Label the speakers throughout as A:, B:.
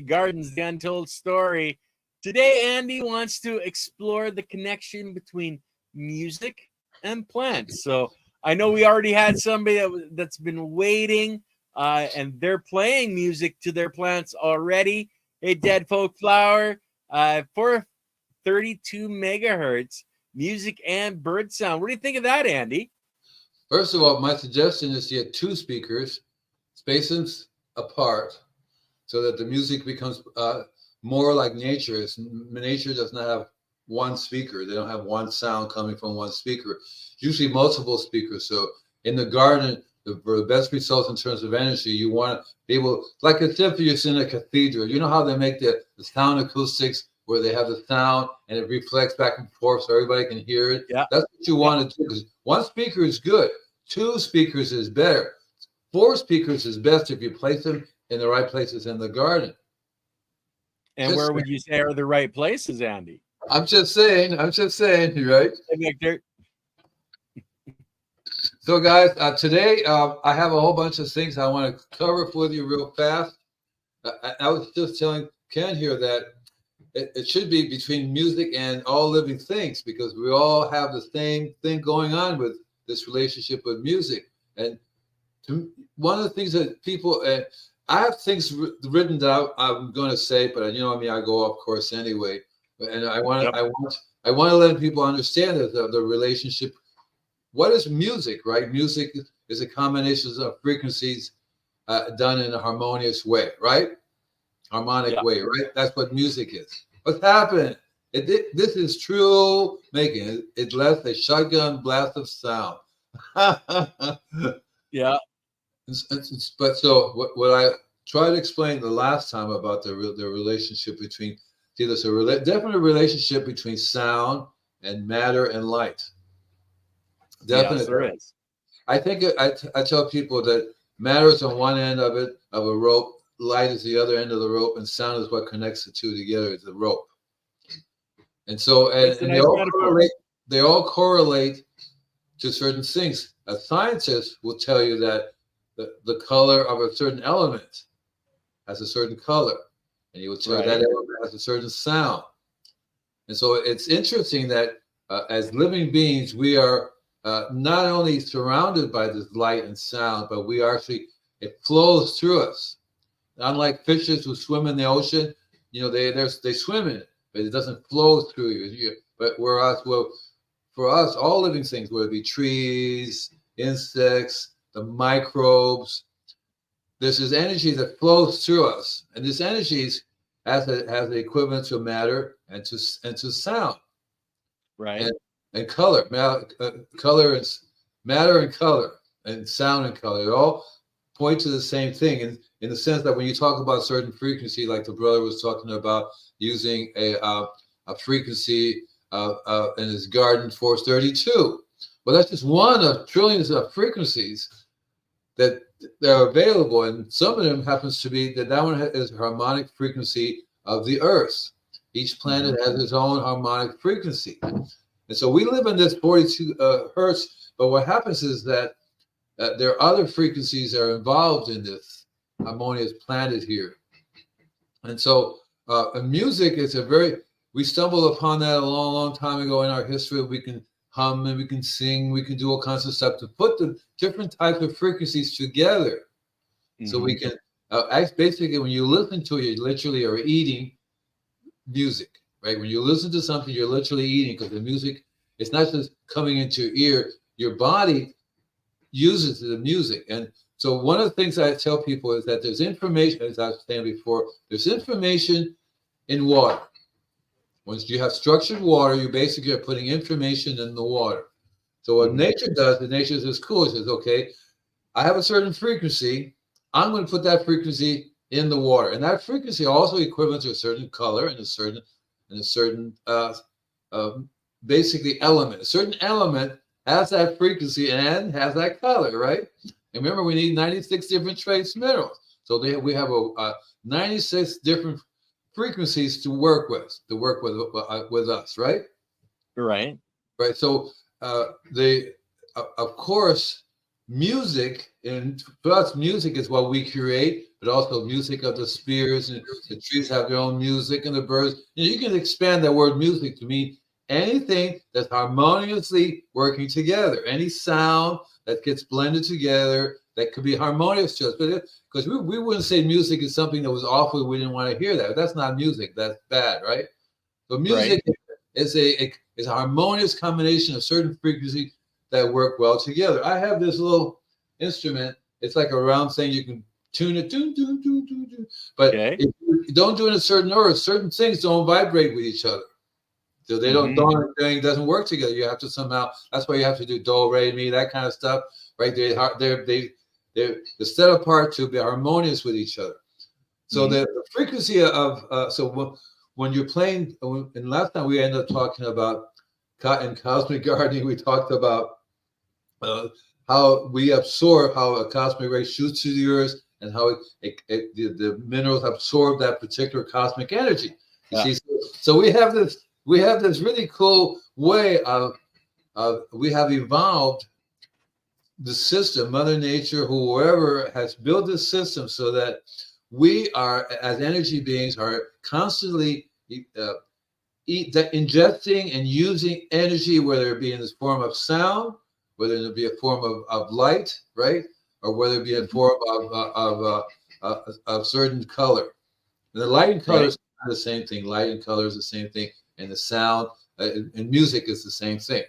A: Gardens, the Untold Story. Today, Andy wants to explore the connection between music and plants. So I know we already had somebody that's been waiting, and they're playing music to their plants already. Hey, Dead Folk Flower, for 32 megahertz music and bird sound. What do you think of that, Andy?
B: First of all, my suggestion is you get two speakers, space them apart, so that the music becomes more like nature. Nature does not have one speaker. They don't have one sound coming from one speaker. Usually multiple speakers. So in the garden, for the best results in terms of energy, you want to be able, like if you're in a cathedral, you know how they make the sound acoustics where they have the sound and it reflects back and forth so everybody can hear it.
A: Yeah.
B: That's what you want to do, because one speaker is good. Two speakers is better. Four speakers is best if you place them in the right places in the garden.
A: And where would you say are the right places, Andy?
B: I'm just saying, right?
A: Hey, Victor.
B: So, guys, today I have a whole bunch of things I want to cover with you real fast. I was just telling Ken here that it should be between music and all living things, because we all have the same thing going on with this relationship with music. And one of the things that people, I have things written down I'm going to say, but you know what I mean, I go off course anyway. And I want to let people understand that the relationship. What is music, right? Music is a combination of frequencies done in a harmonious way, right? Harmonic way, right? That's what music is. What's happened? This is true making. It left a shotgun blast of sound.
A: Yeah.
B: But so what I tried to explain the last time about the relationship between, there's a definite relationship between sound and matter and light. Definitely.
A: Yes, there is.
B: I think I tell people that matter is on one end of a rope, light is the other end of the rope, and sound is what connects the two together, is the rope. And so, and they all correlate to certain things. A scientist will tell you that the color of a certain element has a certain color, and he will tell you that element has a certain sound. And so it's interesting that as living beings, we are not only surrounded by this light and sound, but it flows through us. Unlike fishes who swim in the ocean, you know, they swim in it, but it doesn't flow through you. But for us, all living things, whether it be trees, insects, the microbes, there's this energy that flows through us, and this energy has the equivalent to matter and to sound,
A: right?
B: And color, color and matter and color and sound and color. They all point to the same thing, in the sense that when you talk about certain frequency, like the brother was talking about using a frequency in his garden, 432. Well, that's just one of trillions of frequencies that are available, and some of them happens to be that one is a harmonic frequency of the Earth. Each planet has its own harmonic frequency. And so we live in this 42 hertz, but what happens is that there are other frequencies that are involved in this harmonious planet here. And so music is we stumbled upon that a long, long time ago in our history. We can hum and we can sing, we can do all kinds of stuff to put the different types of frequencies together. So we can, basically when you listen to it, you literally are eating music. Right? When you listen to something, you're literally eating, because the music, it's not just coming into your ear. Your body uses the music. And so one of the things I tell people is that there's information, as I was saying before, there's information in water. Once you have structured water, you basically are putting information in the water. So what nature does, nature is cool. It says, okay, I have a certain frequency. I'm going to put that frequency in the water. And that frequency also equivalent to a certain color and a certain basically element. A certain element has that frequency and has that color, right? And remember, we need 96 different trace minerals. So we have 96 different frequencies to work with us, right?
A: Right.
B: So of course, music, and for us, music is what we create, but also music of the spirits, and the trees have their own music, and the birds. You can expand that word music to mean anything that's harmoniously working together, any sound that gets blended together that could be harmonious to us. But because we wouldn't say music is something that was awful, we didn't want to hear that. That's not music. That's bad, right? So music is a harmonious combination of certain frequencies that work well together. I have this little instrument. It's like a round thing. You can tune it, but if you don't do it in a certain order, certain things don't vibrate with each other. So they don't, thing doesn't work together. You have to somehow, that's why you have to do do, re, mi, that kind of stuff, right? They're set apart to be harmonious with each other. So the frequency of, so when you're playing, and last time we ended up talking about, in cosmic gardening, we talked about how we absorb, how a cosmic ray shoots through the earth, and how the minerals absorb that particular cosmic energy. You see, so we have this really cool way of we have evolved the system, Mother Nature, whoever has built this system, so that we are, as energy beings, are constantly ingesting and using energy, whether it be in this form of sound, whether it be a form of light, right, or whether it be a form of certain color. And the light and color is the same thing. Light and color is the same thing, and the sound and music is the same thing.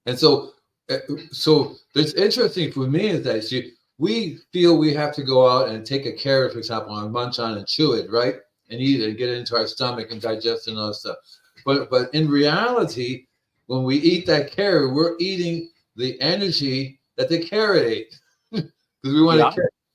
B: And so it's interesting for me is that we feel we have to go out and take a carrot, for example, and munch on and chew it, right, and eat it and get it into our stomach and digest and all that stuff. But in reality, when we eat that carrot, we're eating the energy that the carrot ate because we want to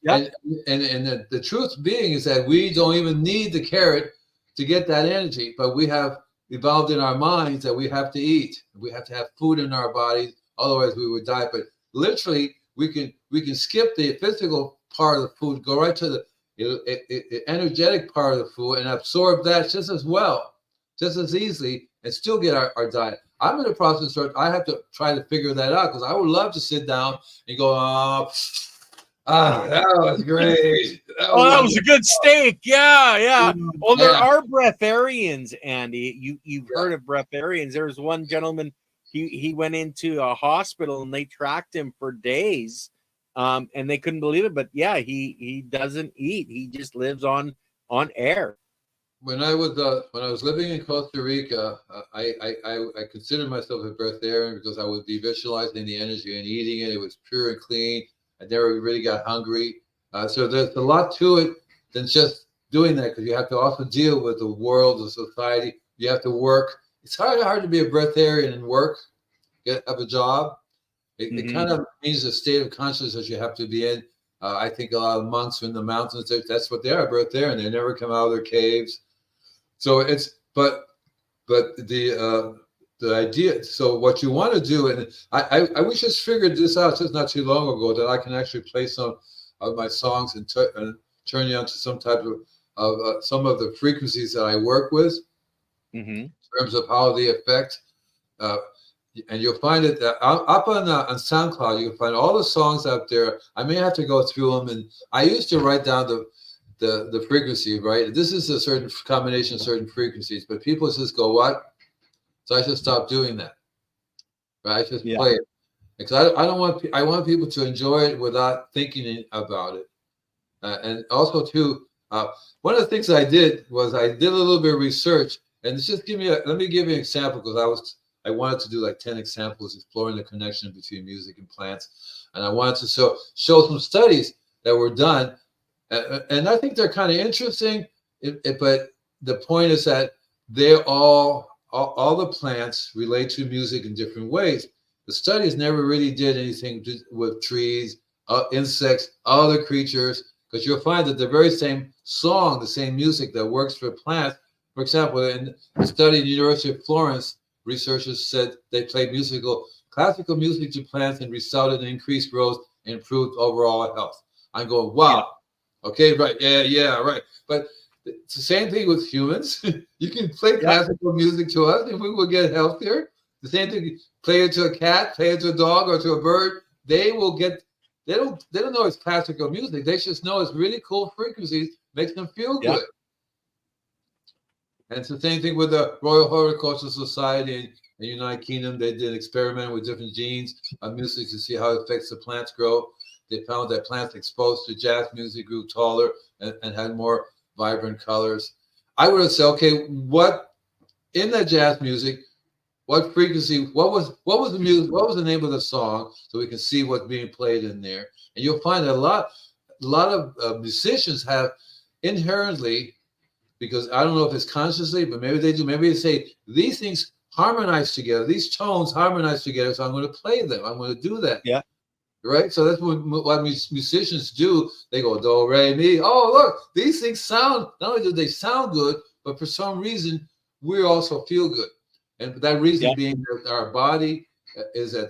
B: carrot. And the truth being is that we don't even need the carrot to get that energy, but we have evolved in our minds that we have to eat. We have to have food in our bodies, otherwise we would die. But literally, we can skip the physical part of the food, go right to the energetic part of the food and absorb that just as well, just as easily, and still get our diet. I'm in the process of, I have to try to figure that out, because I would love to sit down and go, that was great.
A: That was a good steak. Yeah. Well, there are breatharians, Andy. You've heard of breatharians. There was one gentleman, he went into a hospital and they tracked him for days, and they couldn't believe it. But yeah, he doesn't eat. He just lives on air.
B: When I was living in Costa Rica, I considered myself a breatharian because I would be visualizing the energy and eating it. It was pure and clean. I never really got hungry. So there's a lot to it than just doing that, because you have to also deal with the world, the society. You have to work. It's hard to be a breatharian and work, have a job. It kind of means the state of consciousness that you have to be in. I think a lot of monks in the mountains, that's what they are, breatharian. They never come out of their caves. So it's, but the idea, so what you want to do, and we just figured this out just not too long ago, that I can actually play some of my songs and turn you on to some type of some of the frequencies that I work with in terms of how they affect. And you'll find it up on SoundCloud. You can find all the songs up there. I may have to go through them, and I used to write down the frequency, right? This is a certain combination of certain frequencies, but people just go, what? So I just stopped doing that. Right? I just play it, because I want people to enjoy it without thinking about it. And also too, one of the things I did was I did a little bit of research, and just let me give you an example, because I wanted to do like 10 examples exploring the connection between music and plants, and I wanted to show some studies that were done, and I think they're kind of interesting. But the point is that they're all the plants relate to music in different ways. The studies never really did anything with trees, insects, other creatures, because you'll find that the very same song, the same music that works for plants. For example, in a study at the University of Florence, researchers said they played classical music to plants and resulted in increased growth and improved overall health. I'm going, wow. Okay, right. Yeah, right. But it's the same thing with humans. You can play classical music to us and we will get healthier. The same thing, play it to a cat, play it to a dog or to a bird. they will get. They don't know it's classical music. They just know it's really cool frequencies, makes them feel
A: Yeah.
B: good. And it's the same thing with the Royal Horticultural Society in the United Kingdom. They did experiment with different genes of music to see how it affects the plant's growth. They found that plants exposed to jazz music grew taller and had more vibrant colors. I would have said, okay, what in that jazz music, what frequency, what was the music, what was the name of the song, so we can see what's being played in there. And you'll find that a lot of musicians have inherently, because I don't know if it's consciously, but maybe they do. Maybe they say these things harmonize together. These tones harmonize together, so I'm going to play them. I'm going to do that.
A: Yeah.
B: Right. So that's what musicians do. They go do re mi. Oh, look, these things sound. Not only do they sound good, but for some reason we also feel good. And that reason being that our body is an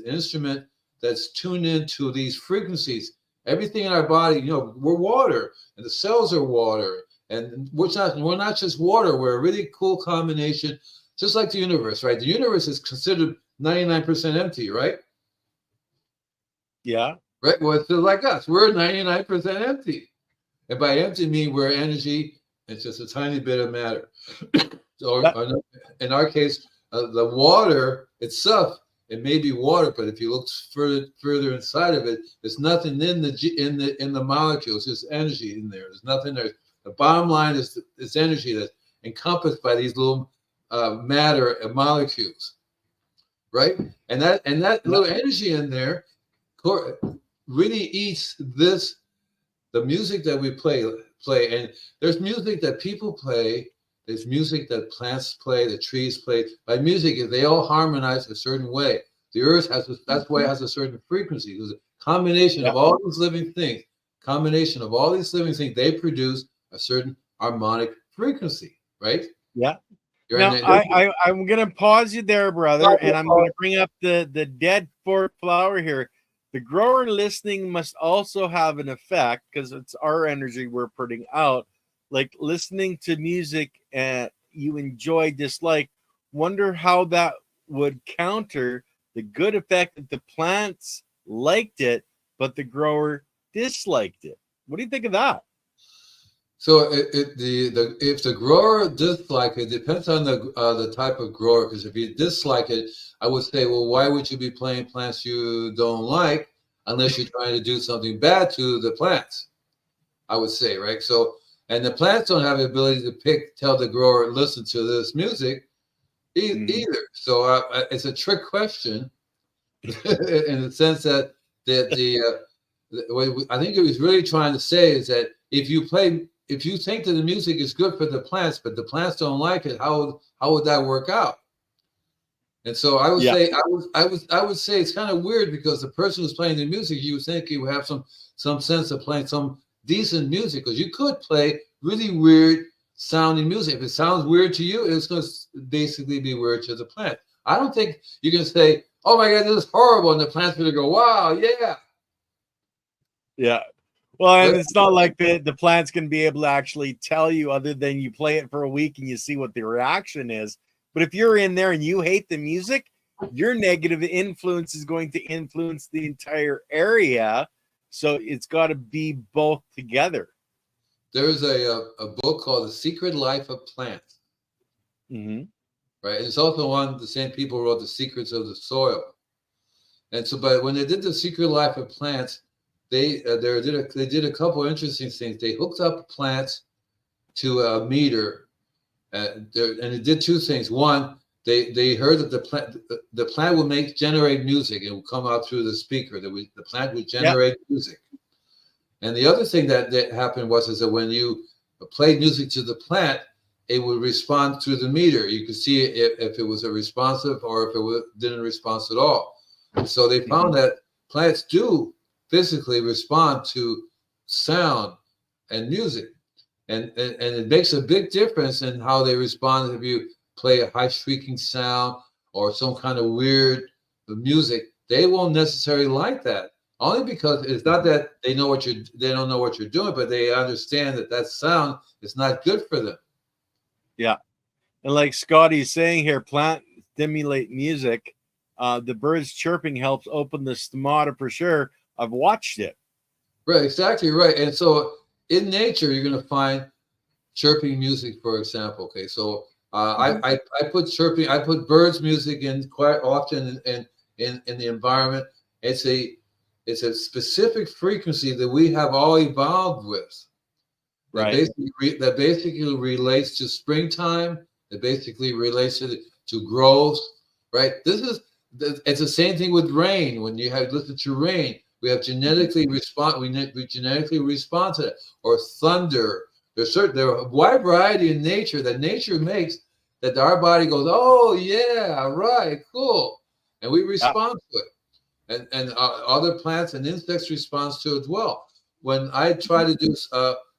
B: instrument that's tuned into these frequencies. Everything in our body, we're water, and the cells are water. And we're not just water. We're a really cool combination, just like the universe, right? The universe is considered 99% empty, right?
A: Yeah.
B: Right. Well, it's like us. We're 99% empty. And by empty, mean we're energy. It's just a tiny bit of matter. So in our case, the water itself, it may be water, but if you look further inside of it, there's nothing in the molecules. There's energy in there. There's nothing there. The bottom line is this energy that's encompassed by these little matter molecules, right? And that little energy in there really eats the music that we play. And there's music that people play. There's music that plants play, the trees play. By music, they all harmonize a certain way. The earth that's why it has a certain frequency. There's a combination of all these living things. They produce a certain harmonic frequency, right?
A: Yeah. Now, I'm going to pause you there, brother, and I'm going to bring up the dead fork flower here. The grower listening must also have an effect because it's our energy we're putting out. Like listening to music you enjoy, dislike, wonder how that would counter the good effect that the plants liked it, but the grower disliked it. What do you think of that?
B: So if the grower dislike it, depends on the type of grower. Because if you dislike it, I would say, well, why would you be playing plants you don't like unless you're trying to do something bad to the plants? I would say, right? So, and the plants don't have the ability to tell the grower, listen to this music either. So it's a trick question in the sense that what I think it was really trying to say is that if you think that the music is good for the plants, but the plants don't like it, how would that work out? And so I would say I would say it's kind of weird because the person who's playing the music, you would think you would have some sense of playing some decent music, because you could play really weird sounding music. If it sounds weird to you, it's going to basically be weird to the plant. I don't think you can say, "Oh my God, this is horrible," and the plant's going to go, "Wow, yeah."
A: Yeah. Well, and it's not like the plants can be able to actually tell you other than you play it for a week and you see what the reaction is. But if you're in there and you hate the music, your negative influence is going to influence the entire area. So it's got to be both together.
B: There's a book called The Secret Life of Plants.
A: Mm-hmm.
B: Right. And it's also one the same people wrote The Secrets of the Soil. And so, but when they did The Secret Life of Plants, they did a couple of interesting things. They hooked up plants to a meter, and it did two things. One, they heard that the plant would generate music. It would come out through the speaker. The plant would generate music. And the other thing that happened is that when you played music to the plant, it would respond through the meter. You could see if it was a responsive or if it didn't respond at all. So they found that plants do physically respond to sound and music, and it makes a big difference in how they respond. If you play a high shrieking sound or some kind of weird music, they won't necessarily like that. Only because it's not that they don't know what you're doing, but they understand that sound is not good for them.
A: Yeah, and like Scotty's saying here, plant stimulate music. the birds chirping helps open the stomata for sure. I've watched it.
B: Right, exactly right. And so in nature, you're going to find chirping music, for example. Okay, so I put chirping, I put birds music in quite often in the environment. It's a specific frequency that we have all evolved with.
A: Right.
B: That basically relates to springtime. That basically relates to growth. Right. It's the same thing with rain. When you have listen to rain, we have genetically respond. We genetically respond to that. Or thunder. There are a wide variety in nature that nature makes that our body goes, oh yeah, right, cool, and we respond to it. And other plants and insects respond to it as well. When I try to do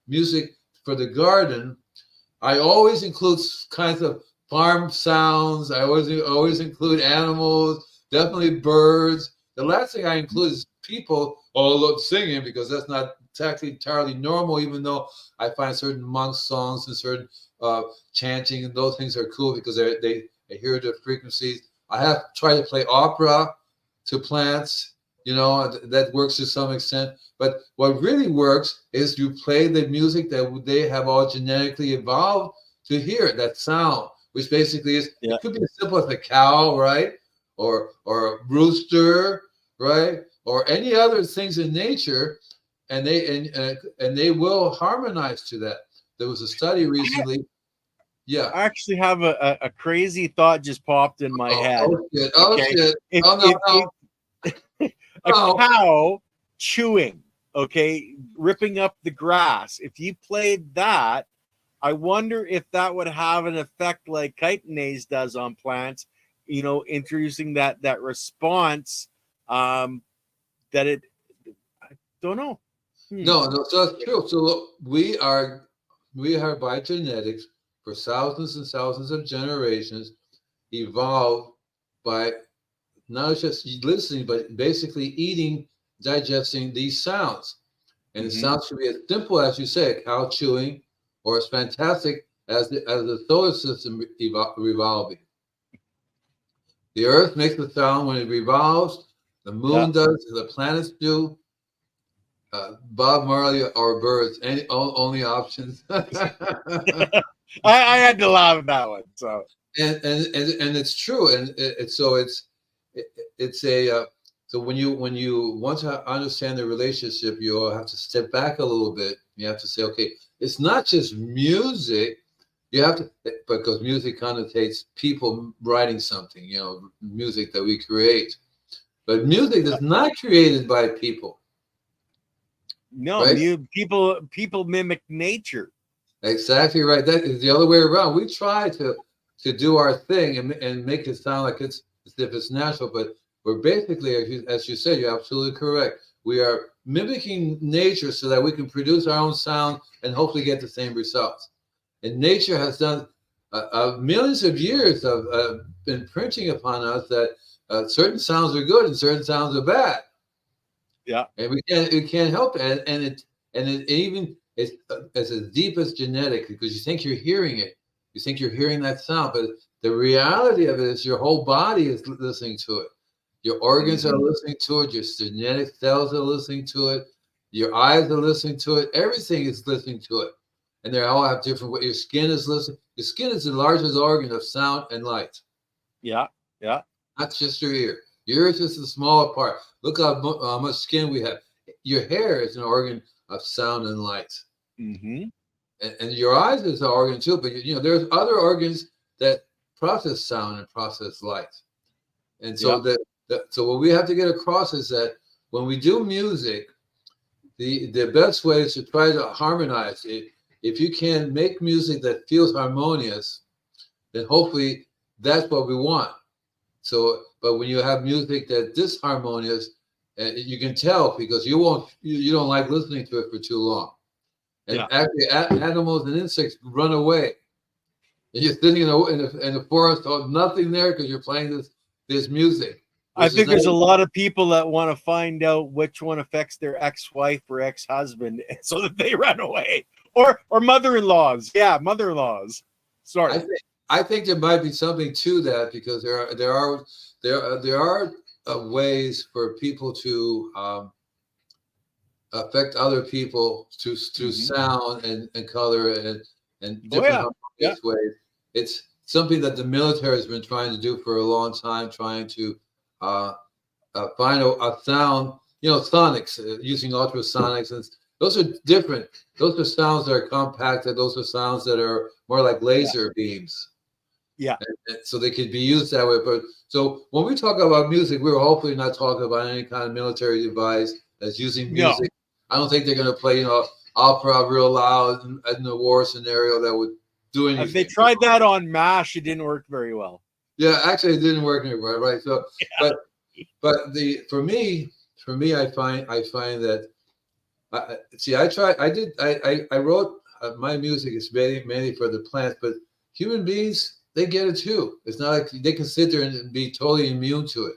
B: music for the garden, I always include kinds of farm sounds. I always include animals, definitely birds. The last thing I include is people all singing, because that's not entirely normal, even though I find certain monk songs and certain chanting and those things are cool because they hear the frequencies. I have tried to play opera to plants, that works to some extent. But what really works is you play the music that they have all genetically evolved to hear, that sound, which basically is, it could be as simple as a cow, right? Or a rooster, right? Or any other things in nature, and they will harmonize to that. There was a study recently. Yeah.
A: I actually have a crazy thought just popped in my head.
B: Oh shit! Oh
A: okay?
B: shit!
A: A cow chewing, okay, ripping up the grass. If you played that, I wonder if that would have an effect like chitinase does on plants. Introducing that response. That it. I don't know.
B: No, so that's true. So look, we are by genetics for thousands and thousands of generations evolved by not just listening, but basically eating, digesting these sounds. And the sounds should be as simple as you say, a cow chewing, or as fantastic as the solar system revolving. The Earth makes the sound when it revolves. The moon does. The planets do. Bob Marley or birds? Only options.
A: I had to laugh at that one. So
B: and it's true, and so when you want to understand the relationship, you have to step back a little bit. You have to say, okay, it's not just music. You have to, because music connotates people writing something. Music that we create, but music is not created by people.
A: No, right? People mimic nature.
B: Exactly right. That is the other way around. We try to do our thing and make it sound like it's as if it's natural, but we're basically, as you said, you're absolutely correct. We are mimicking nature so that we can produce our own sound and hopefully get the same results. And nature has done millions of years of imprinting upon us that certain sounds are good and certain sounds are bad.
A: Yeah,
B: and we can't help it, and it even it's as deep as genetic, because you think you're hearing it, you think you're hearing that sound, but the reality of it is your whole body is listening to it. Your organs are listening to it. Your genetic cells are listening to it. Your eyes are listening to it. Everything is listening to it, and they all have different ways. Your skin is listening. Your skin is the largest organ of sound and light.
A: Yeah.
B: Not just your ear. Your ear is just a smaller part. Look how much skin we have. Your hair is an organ of sound and light. And your eyes is an organ too, but there's other organs that process sound and process light. And so so what we have to get across is that when we do music, the best way is to try to harmonize it. If you can make music that feels harmonious, then hopefully that's what we want. So, but when you have music that's disharmonious, you can tell, because you don't like listening to it for too long. And actually, animals and insects run away. And you're sitting in the forest, nothing there, because you're playing this music.
A: I think there's a lot of people that want to find out which one affects their ex-wife or ex-husband, so that they run away, or mother-in-laws. Yeah, mother-in-laws. Sorry.
B: I think there might be something to that because there are ways for people to affect other people through sound and color and
A: Oh
B: different
A: yeah, yeah,
B: harmonious ways. It's something that the military has been trying to do for a long time, trying to uh, find a sound, sonics, using ultrasonics. And those are different. Those are sounds that are compacted. Those are sounds that are more like
A: yeah,
B: laser beams.
A: yeah.
B: And so they could be used that way. But so when we talk about music, we're hopefully not talking about any kind of military device that's using
A: No,
B: music. I don't think they're going to play, opera real loud in the war scenario that would do
A: they
B: anything.
A: tried that on MASH. It didn't work very well.
B: Yeah, actually, it didn't work anywhere, right? So,
A: Yeah.
B: but for me, I find that I wrote my music is mainly for the plants, but human beings, they get it too. It's not like they can sit there and be totally immune to it.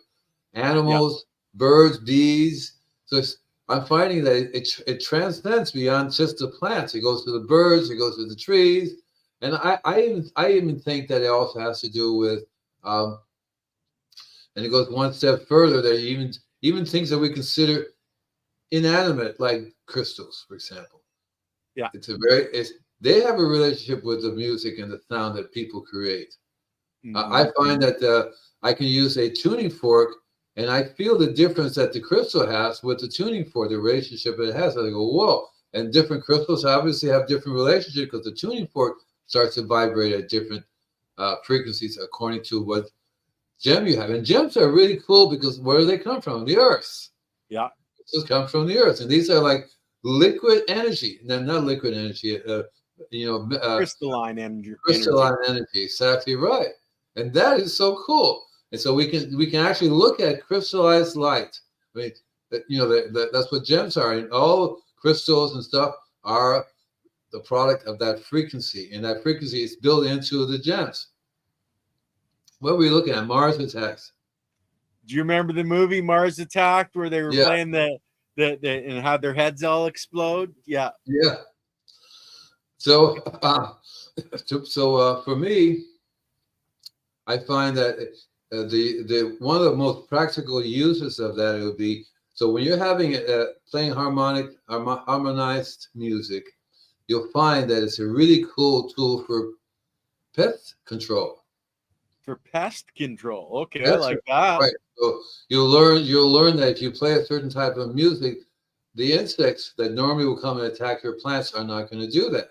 A: Yeah.
B: Animals, birds, bees. So I'm finding that it transcends beyond just the plants. It goes to the birds, it goes to the trees, and I even think that it also has to do with and it goes one step further. That even things that we consider inanimate, like crystals, for example.
A: Yeah.
B: They have a relationship with the music and the sound that people create. I
A: Mhm.
B: find that I can use a tuning fork and I feel the difference that the crystal has with the tuning fork, the relationship it has. I go, whoa. And different crystals obviously have different relationships because the tuning fork starts to vibrate at different frequencies according to what gem you have. And gems are really cool because where do they come from? The earth.
A: Yeah.
B: Crystals come from the earth. And these are like liquid energy. No, not liquid energy,
A: Crystalline energy.
B: crystalline energy. Exactly right. And that is so cool. And so we can actually look at crystallized light. I mean, that's what gems are. And all crystals and stuff are the product of that frequency. And that frequency is built into the gems. What are we looking at? Mars attacks.
A: Do you remember the movie Mars Attacked where they were
B: Yeah.
A: playing the and had their heads all explode? Yeah.
B: Yeah. So, for me, I find that the one of the most practical uses of that it would be so when you're having playing harmonized music, you'll find that it's a really cool tool for pest control.
A: For pest control. Okay, I
B: That's
A: like that.
B: right. So you'll learn that if you play a certain type of music, the insects that normally will come and attack your plants are not going to do that.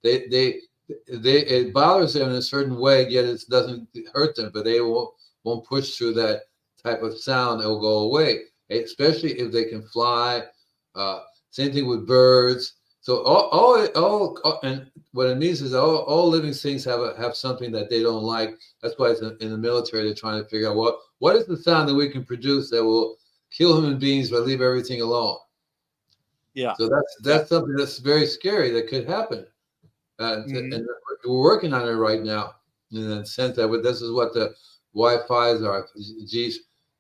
B: They it bothers them in a certain way, yet it doesn't hurt them, but they won't push through that type of sound. It will go away, especially if they can fly. Same thing with birds. So and what it means is all living things have something that they don't like. That's why it's in the military they're trying to figure out what is the sound that we can produce that will kill human beings but leave everything alone.
A: Yeah.
B: So that's something that's very scary that could happen. And we're working on it right now in the sense that this is what the Wi-Fi's are.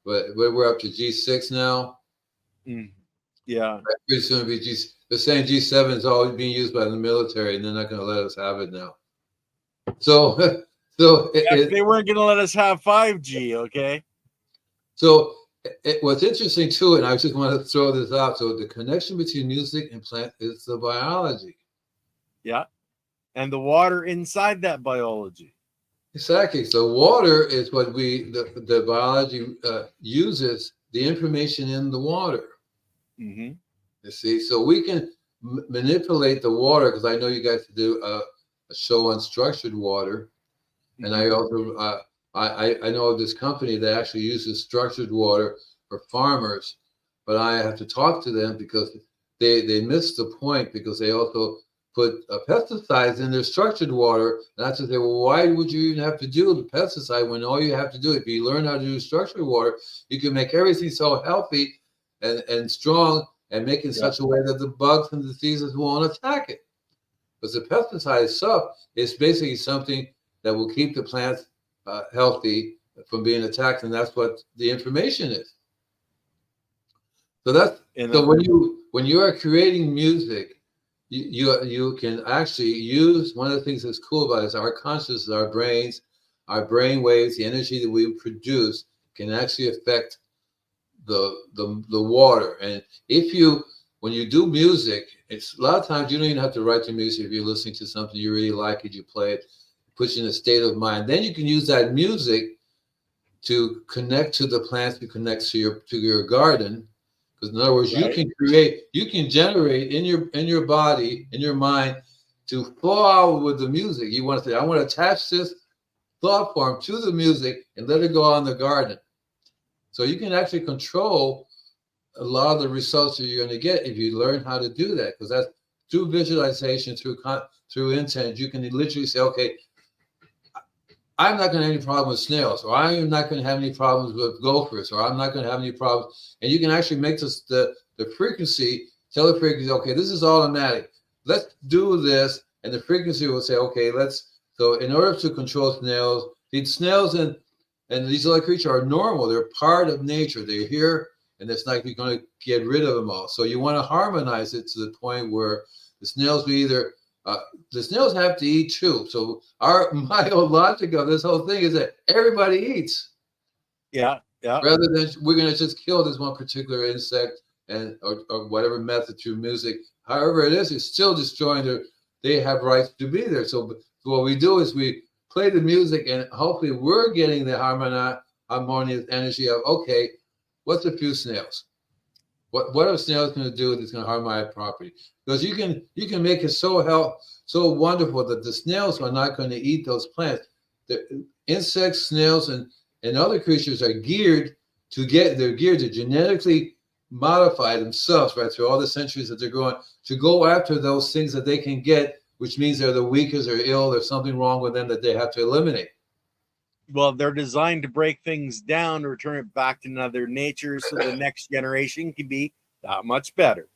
B: But we're up to G6 now.
A: Yeah.
B: Pretty soon it'll be they're saying G7 is always being used by the military, and they're not going to let us have it now. So,
A: They weren't going to let us have 5G. Okay.
B: So what's interesting too, and I just want to throw this out. So the connection between music and plant is the biology.
A: Yeah. And the water inside that biology.
B: Exactly. So water is what the biology uses the information in the water.
A: Mm-hmm.
B: You see, so we can manipulate the water because I know you guys do a show on structured water, and I also I know of this company that actually uses structured water for farmers, but I have to talk to them because they missed the point because they also put pesticides in their structured water. And I said, well, why would you even have to do the pesticide when all you have to do, if you learn how to do structured water, you can make everything so healthy and strong and make it in such a way that the bugs and diseases won't attack it. But the pesticide stuff is basically something that will keep the plants healthy from being attacked, and that's what the information is. So when you are creating music, you can actually use, one of the things that's cool about it is our consciousness, our brains, our brain waves, the energy that we produce can actually affect the water. And if you, when you do music, it's a lot of times you don't even have to write the music. If you're listening to something you really like it, you play it, puts you in a state of mind. Then you can use that music to connect to the plants, to connect to your garden. Because in other words, you
A: Right.
B: can create, you can generate in your body, in your mind, to flow out with the music. You want to say, I want to attach this thought form to the music and let it go on the garden. So you can actually control a lot of the results that you're going to get if you learn how to do that. Because that's through visualization, through intent, you can literally say, okay, I'm not going to have any problem with snails, or I'm not going to have any problems with gophers, or I'm not going to have any problems. And you can actually make this the frequency, tell the frequency, okay, this is automatic. Let's do this. And the frequency will say, okay, let's. So in order to control snails, these snails and these other creatures are normal. They're part of nature. They're here, and it's like you're going to get rid of them all. So you want to harmonize it to the point where the snails will either the snails have to eat too. So my whole logic of this whole thing is that everybody eats.
A: Yeah. Yeah.
B: Rather than we're going to just kill this one particular insect and or whatever method through music. However it is, it's still destroying their. They have rights to be there. So what we do is we play the music, and hopefully we're getting the harmonious energy of, okay, what's a few snails? What are snails going to do that's going to harm my property? Because you can make it so wonderful that the snails are not going to eat those plants. The insects, snails, and other creatures are geared they're geared to genetically modify themselves, right, through all the centuries that they're going to go after those things that they can get, which means they're the weakest or ill, there's something wrong with them that they have to eliminate.
A: Well, they're designed to break things down, return it back to Mother Nature, so the next generation can be that much better.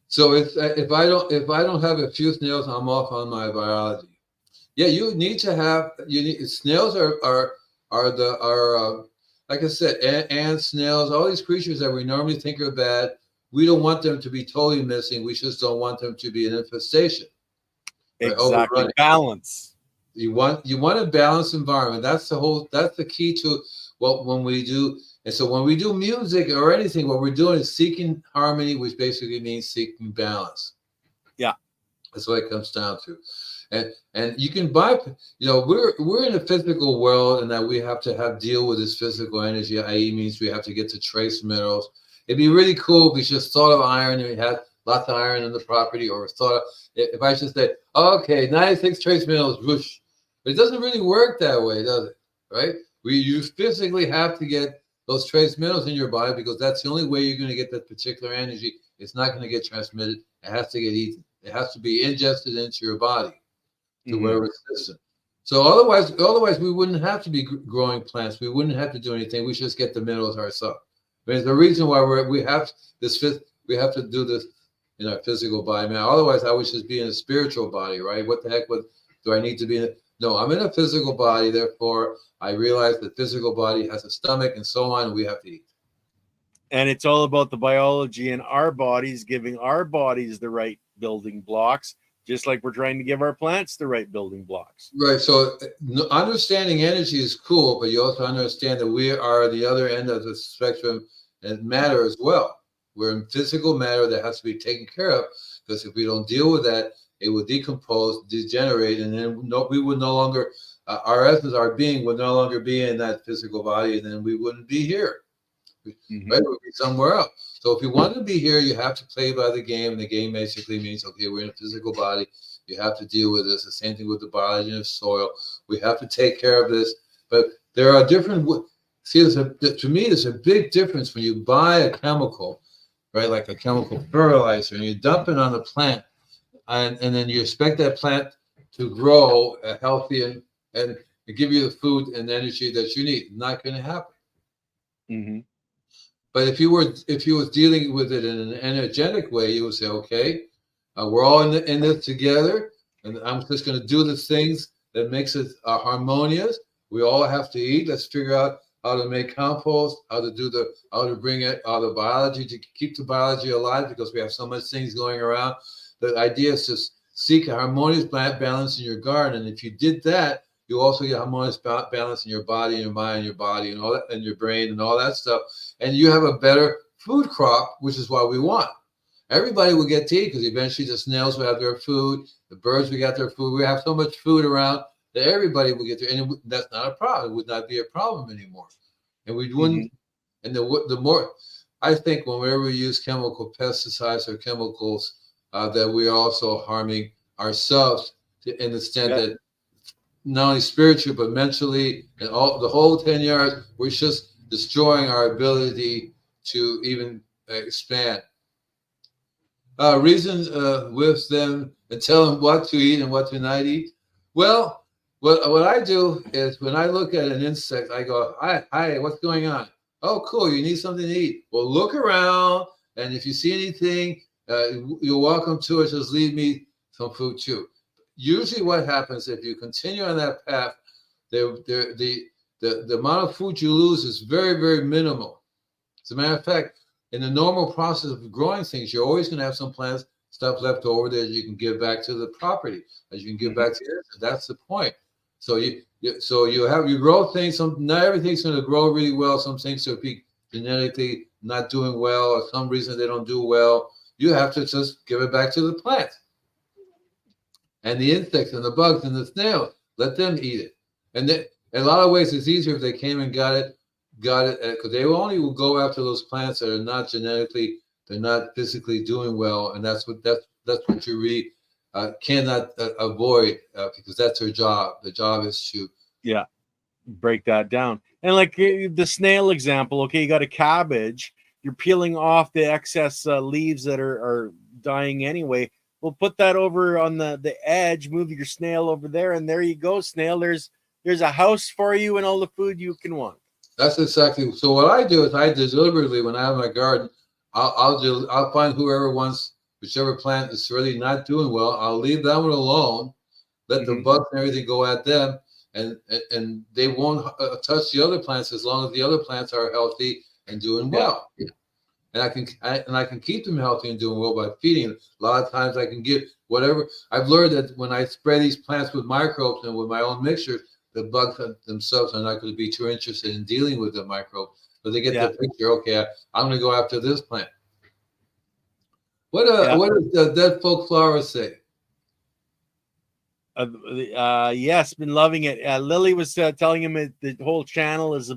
B: So if I don't have a few snails, I'm off on my biology. Yeah, you need snails are like I said, ants, snails, all these creatures that we normally think are bad. We don't want them to be totally missing. We just don't want them to be an infestation. Right?
A: Exactly. Balance.
B: You want a balanced environment. That's the key to when we do. And so when we do music or anything, what we're doing is seeking harmony, which basically means seeking balance.
A: Yeah.
B: That's what it comes down to. And you can buy, we're in a physical world, and that we have to deal with this physical energy, i.e. means we have to get to trace minerals. It'd be really cool if we just thought of iron and we had lots of iron in the property, or if I just said, okay, 96 trace minerals, whoosh. But it doesn't really work that way, does it? Right? You physically have to get those trace minerals in your body, because that's the only way you're going to get that particular energy. It's not going to get transmitted. It has to get eaten. It has to be ingested into your body to wherever it's distant. So otherwise we wouldn't have to be growing plants. We wouldn't have to do anything. We just get the minerals ourselves. I mean, the reason why we have to do this in our physical body. Man, otherwise I would just be in a spiritual body, right? What the heck do I need to be in? No, I'm in a physical body. Therefore, I realize the physical body has a stomach and so on, and we have to eat.
A: And it's all about the biology in our bodies, giving our bodies the right building blocks, just like we're trying to give our plants the right building blocks.
B: Right. So understanding energy is cool, but you also understand that we are the other end of the spectrum, and matter as well. We're in physical matter that has to be taken care of, because if we don't deal with that, it will decompose, degenerate, and then we would no longer, our essence, our being would no longer be in that physical body, and then we wouldn't be here. Right? It would be somewhere else. So if you want to be here, you have to play by the game. And the game basically means, okay, we're in a physical body. You have to deal with this. The same thing with the biology of soil. We have to take care of this. But there are different. See, to me, there's a big difference when you buy a chemical, right, like a chemical fertilizer, and you dump it on the plant, and then you expect that plant to grow healthy and give you the food and energy that you need. Not going to happen.
A: Mm-hmm.
B: But if you were dealing with it in an energetic way, you would say, okay, we're all in this together, and I'm just going to do the things that makes it harmonious. We all have to eat. Let's figure out how to make compost, how to bring it out of biology to keep the biology alive, because we have so much things going around the idea is to seek a harmonious balance in your garden. And if you did that, you also get harmonious balance in your body, and your mind, and your body, and all that, and your brain, and all that stuff. And you have a better food crop, which is what we want. Everybody will get to eat because eventually the snails will have their food, the birds will get their food. We have so much food around that everybody will get there, and that's not a problem. It would not be a problem anymore, and we wouldn't. And the more, I think, whenever we use chemical pesticides or chemicals, that we are also harming ourselves in the extent that not only spiritually but mentally, and all the whole 10 yards, we're just destroying our ability to even expand. Reasons with them and tell them what to eat and what to not eat. Well, what I do is when I look at an insect, I go, hi, what's going on? Oh, cool, you need something to eat. Well, look around, and if you see anything, you're welcome to it. Just leave me some food too. Usually what happens if you continue on that path, the amount of food you lose is very, very minimal. As a matter of fact, in the normal process of growing things, you're always going to have some plants, stuff left over that you can give back to the property, as you can give back to it. That's the point. So you grow things. Not everything's going to grow really well. Some things will be genetically not doing well, or some reason they don't do well. You have to just give it back to the plant. And the insects and the bugs and the snails, let them eat it. And in a lot of ways, it's easier if they came and got it, because they only will go after those plants that are not genetically, they're not physically doing well, and that's what you really cannot avoid, because that's their job. The job is to
A: break that down. And like the snail example, okay, you got a cabbage, you're peeling off the excess leaves that are dying anyway. We'll put that over on the edge, move your snail over there, and there you go, snail. There's a house for you and all the food you can want.
B: That's exactly. So what I do is I deliberately, when I have my garden, I'll find whoever wants, whichever plant is really not doing well, I'll leave that one alone, let the bugs and everything go at them, and they won't touch the other plants as long as the other plants are healthy and doing well. And I can keep them healthy and doing well by feeding them. A lot of times I can give whatever. I've learned that when I spray these plants with microbes and with my own mixture, the bugs themselves are not going to be too interested in dealing with the microbe. So they get the picture, okay, I'm going to go after this plant. What does the dead folk flower say?
A: Yes, been loving it. Lily was telling him the whole channel is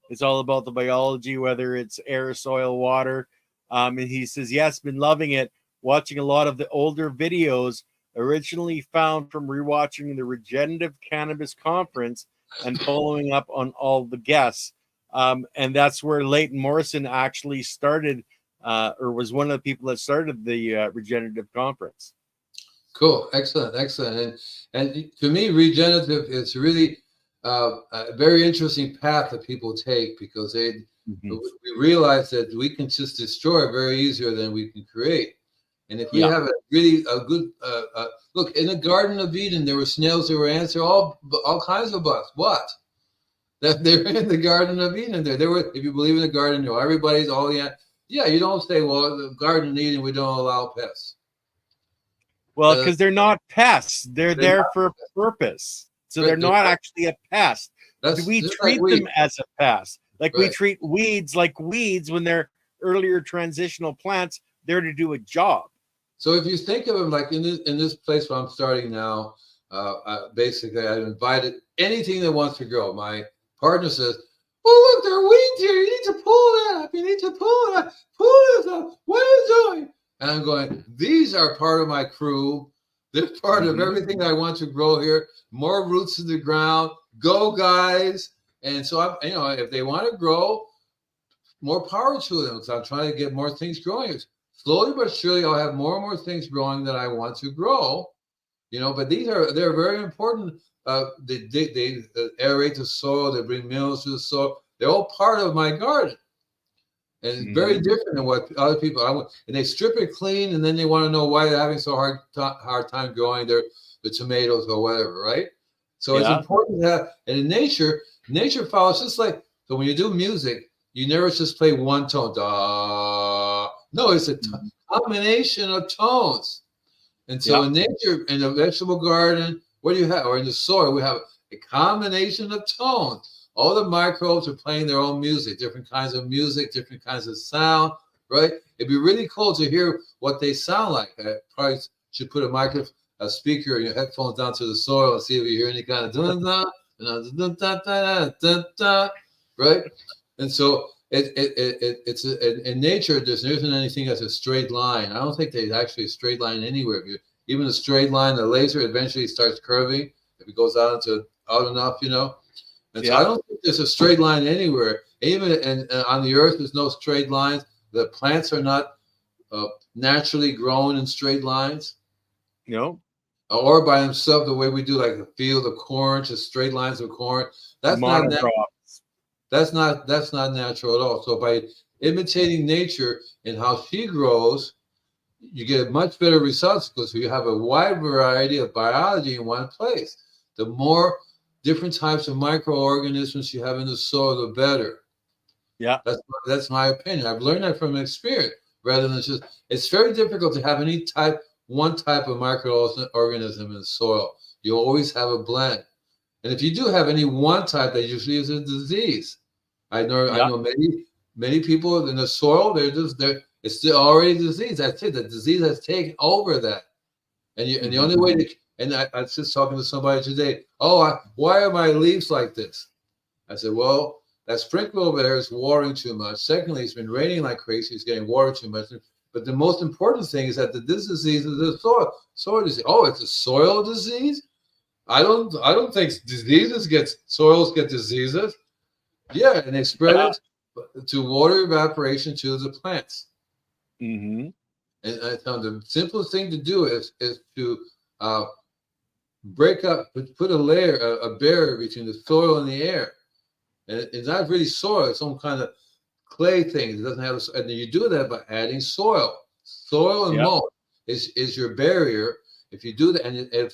A: it's all about the biology, whether it's air, soil, water. And he says, yes, been loving it. Watching a lot of the older videos originally found from rewatching the Regenerative Cannabis Conference and following up on all the guests. And that's where Leighton Morrison actually started, or was one of the people that started the Regenerative Conference.
B: Cool. Excellent. And to me, regenerative is really a very interesting path that people take, because we realize that we can just destroy very easier than we can create. And if we have a good look in the Garden of Eden, there were snails, there were ants, there were all kinds of bugs. What? That they're in the Garden of Eden. There were, if you believe in the garden, everybody's all the ants. Yeah, you don't say, well, the Garden of Eden, we don't allow pests.
A: Well, because they're not pests. They're there for a purpose. So they're not actually a pest. We treat them as a pest. Like we treat weeds like weeds when they're earlier transitional plants. They're to do a job.
B: So if you think of them like in this place where I'm starting now, basically I've invited anything that wants to grow. My partner says, "Oh, look, there are weeds here. You need to pull that up. You need to pull it up. Pull this up. What are you doing?" And I'm going, these are part of my crew. They're part of everything I want to grow here. More roots in the ground. Go, guys. And so if they want to grow, more power to them, because I'm trying to get more things growing. Slowly but surely, I'll have more and more things growing that I want to grow. But they're very important. They aerate the soil. They bring minerals to the soil. They're all part of my garden. And it's very different than what other people and they strip it clean, and then they want to know why they're having so hard time growing the tomatoes or whatever, right? So it's important to have. And in nature follows just like, so when you do music, you never just play one tone. Da. No, it's a combination of tones. And so in nature, in the vegetable garden, what do you have? Or in the soil, we have a combination of tones. All the microbes are playing their own music, different kinds of music, different kinds of sound, right? It'd be really cool to hear what they sound like. I probably should put a speaker in your headphones down to the soil and see if you hear any kind of dun dun dun dun dun dun dun, right? And so it's in nature. There isn't anything that's a straight line. I don't think there's actually a straight line anywhere. Even a straight line, the laser eventually starts curving if it goes out enough, you know. And so I don't think there's a straight line anywhere. Even on the earth, there's no straight lines. The plants are not naturally grown in straight lines.
A: No.
B: Or by themselves, the way we do, like the field of corn, just straight lines of corn. That's not natural. That's not natural at all. So by imitating nature and how she grows, you get much better results because you have a wide variety of biology in one place. The more different types of microorganisms you have in the soil, the better.
A: Yeah.
B: That's my opinion. I've learned that from experience rather than just, it's very difficult to have one type of microorganism in the soil. You always have a blend. And if you do have any one type, that usually is a disease. I know many people in the soil, it's still already disease. That's it. The disease has taken over that. And the only way I was just talking to somebody today. Why are my leaves like this? I said, well, that sprinkler over there is watering too much. Secondly, it's been raining like crazy. It's getting water too much. But the most important thing is that this disease is a soil disease. Oh, it's a soil disease? I don't think soils get diseases. Yeah, and they spread it to water evaporation to the plants.
A: Mm-hmm.
B: And I found the simplest thing to do is to break up, put a barrier between the soil and the air. And it's not really soil; it's some kind of clay thing. It doesn't have, and you do that by adding soil. Soil and mulch is your barrier. If you do that, and if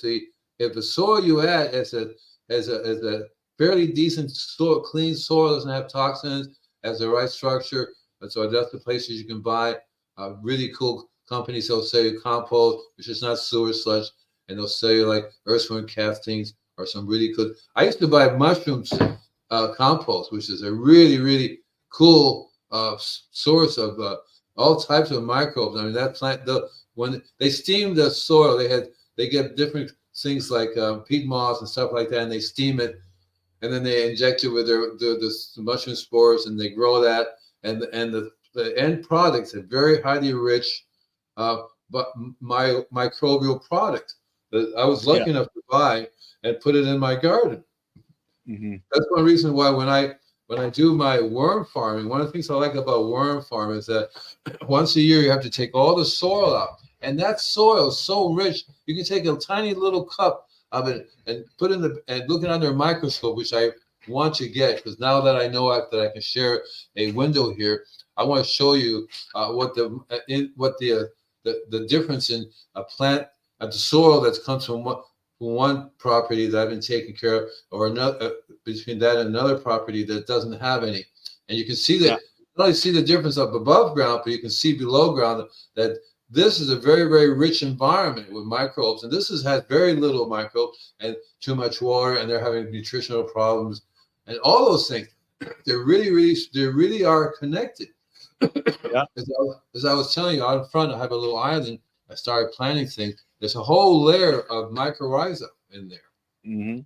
B: the soil you add as a fairly decent soil, clean soil, doesn't have toxins, has the right structure, and so that's the places you can buy really cool companies. They'll sell you compost, which is not sewer sludge, and they'll sell you like earthworm castings or some really good. I used to buy mushrooms compost, which is a really, really cool source of all types of microbes. I mean, that plant, when they steam the soil, they get different things like peat moss and stuff like that, and they steam it, and then they inject it with the mushroom spores, and they grow that, and the end products are very highly rich, but microbial product that I was lucky enough to buy and put it in my garden. Mm-hmm. That's one reason why when I do my worm farming, one of the things I like about worm farming is that once a year you have to take all the soil out. And that soil is so rich, you can take a tiny little cup of it and put and look it under a microscope, which I want to get, because now that I know that I can share a window here, I want to show you what the difference in a plant of the soil that comes from one property that I've been taking care of, or another between that and another property that doesn't have any. And you can see that not only see the difference up above ground, but you can see below ground that this is a very, very rich environment with microbes, and this has very little microbes and too much water, and they're having nutritional problems, and all those things. They really are connected. As I was telling you, out in front, I have a little island. I started planting things. There's a whole layer of mycorrhiza in there. Mm-hmm.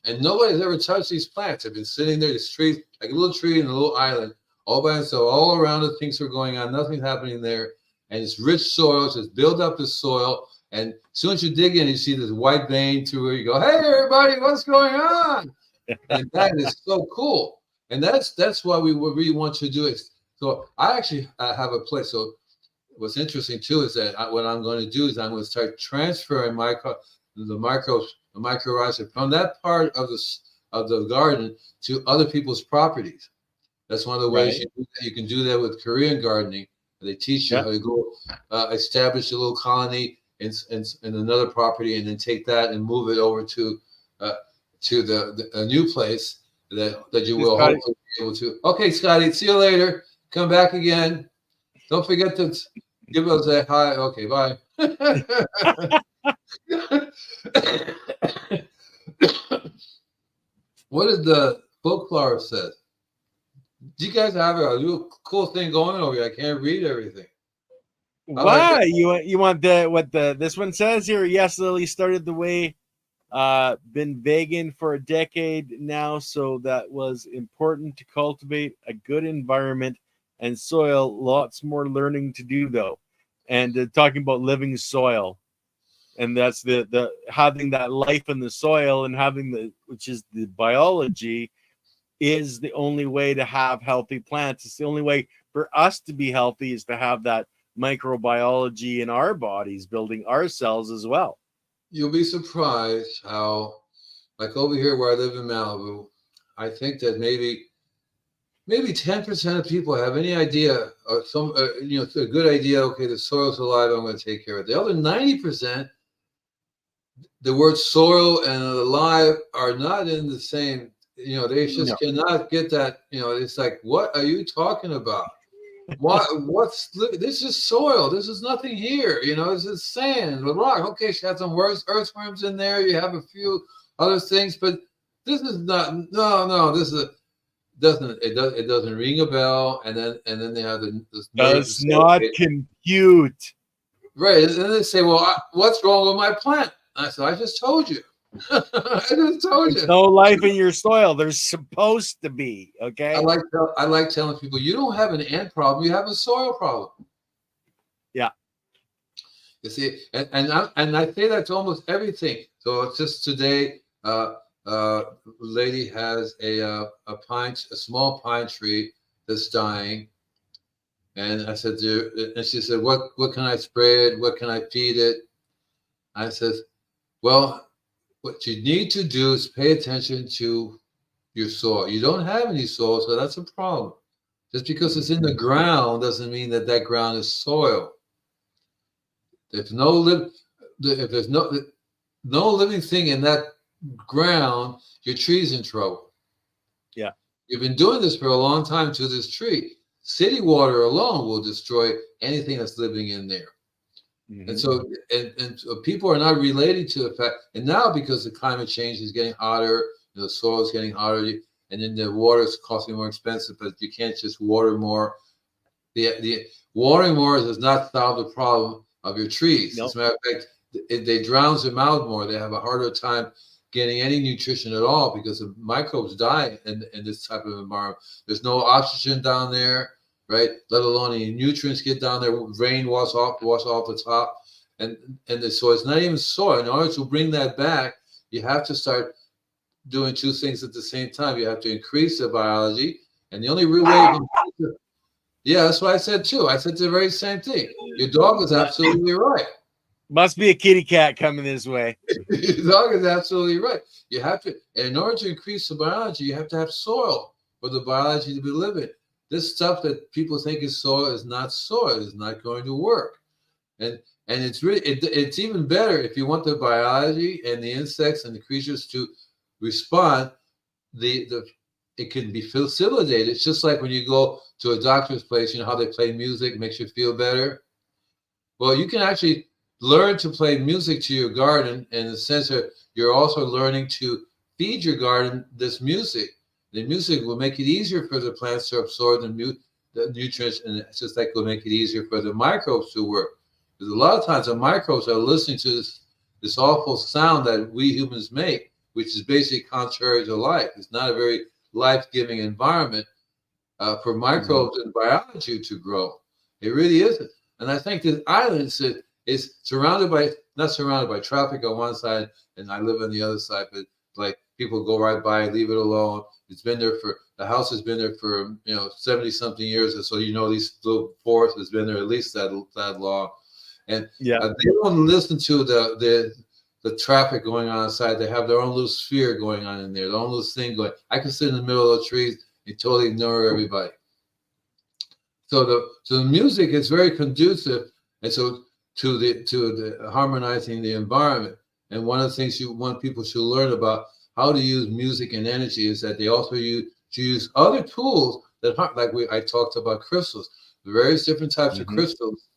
B: And nobody's ever touched these plants. They've been sitting there, this tree, like a little tree in a little island, all by itself, all around it, things are going on, nothing's happening there. And it's rich soil, so it's built up the soil. And as soon as you dig in, you see this white vein through where you go, hey, everybody, what's going on? And that is so cool. And that's why we really want to do it. So I actually have a place. So what's interesting too is that what I'm going to do is I'm going to start transferring the mycorrhiza from that part of the garden to other people's properties. That's one of the ways you can do that with Korean gardening. They teach you how to go establish a little colony in another property, and then take that and move it over to a new place that you will hopefully be able to. Okay, Scotty, see you later. Come back again. Don't forget to give us a hi. Okay, bye. What did the folklore say? Do you guys have a little cool thing going over here? I can't read everything. I like
A: Why you want the what the this one says here? Yes, Lily started the way. Been vegan for a decade now, so that was important to cultivate a good environment and soil. Lots more learning to do though, and talking about living soil, and that's the having that life in the soil and having the which is the biology is the only way to have healthy plants. It's the only way for us to be healthy is to have that microbiology in our bodies, building our cells as well.
B: You'll be surprised how, like over here where I live in Malibu, I think that maybe 10% of people have any idea or some a good idea. Okay, the soil's alive. I'm going to take care of it. The other 90%, the word soil and alive are not in the same. They just cannot get that. It's like, what are you talking about? This is soil. This is nothing here. This is sand, the rock. Okay, she had some earthworms in there. You have a few other things, but this is not. No. This is it doesn't ring a bell. And then they have this
A: does not compute.
B: Right, and then they say, "Well, what's wrong with my plant?" I said, "I just told you."
A: There's no life in your soil. There's supposed to be. Okay.
B: I like telling people you don't have an ant problem. You have a soil problem.
A: Yeah.
B: You see, and I say that to almost everything. So it's just today, lady has a small pine tree that's dying, and I said, and she said, "What can I spray it? What can I feed it?" I said, "Well, what you need to do is pay attention to your soil. You don't have any soil, so that's a problem. Just because it's in the ground doesn't mean that ground is soil. If there's no living thing in that ground, your tree's in trouble.
A: Yeah.
B: You've been doing this for a long time to this tree. City water alone will destroy anything that's living in there." Mm-hmm. And so, and so people are not related to the fact, and now because the climate change is getting hotter, the soil is getting hotter, and then the water is costing more expensive, but you can't just water more. The watering more does not solve the problem of your trees. Nope. As a matter of fact, they drown them out more. They have a harder time getting any nutrition at all because the microbes die in this type of environment. There's no oxygen down there. Right, let alone any nutrients get down there. Rain wash off the top, and so it's not even soil. In order to bring that back, you have to start doing two things at the same time. You have to increase the biology, and the only real way. Yeah, that's what I said too. I said the very same thing. Your dog is absolutely right.
A: Must be a kitty cat coming this way.
B: Your dog is absolutely right. You have to, and in order to increase the biology, you have to have soil for the biology to be living. This stuff that people think is soil is not soil. It's not going to work. And it's really it's even better if you want the biology and the insects and the creatures to respond. It can be facilitated. It's just like when you go to a doctor's place, how they play music makes you feel better. Well, you can actually learn to play music to your garden in the sense that you're also learning to feed your garden this music. The music will make it easier for the plants to absorb the nutrients, and it's just like it will make it easier for the microbes to work. Because a lot of times the microbes are listening to this awful sound that we humans make, which is basically contrary to life. It's not a very life-giving environment for microbes and biology to grow. It really isn't. And I think this island is not surrounded by traffic on one side, and I live on the other side, but like people go right by, leave it alone. The house has been there for 70 something years, and so these little forest has been there at least that long, and they don't listen to the traffic going on outside. They have their own little sphere going on in there, their own little thing going. I can sit in the middle of the trees and totally ignore everybody. So the music is very conducive, and so to the harmonizing the environment. And one of the things people should learn about how to use music and energy is that they also use other tools that I talked about crystals. The various different types of crystals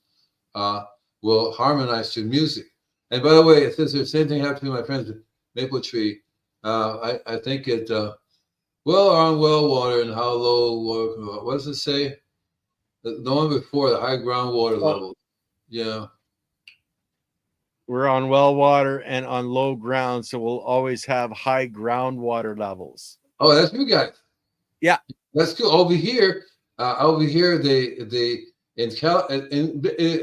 B: will harmonize to music. And by the way, it says the same thing happened to my friend's maple tree. I think it well on well water and how low water. What does it say? The one before the high groundwater
A: Well,
B: level. Yeah.
A: we're on well water and on low ground, so we'll always have high groundwater levels.
B: Oh, that's you guys.
A: Yeah.
B: That's cool. Over here, they in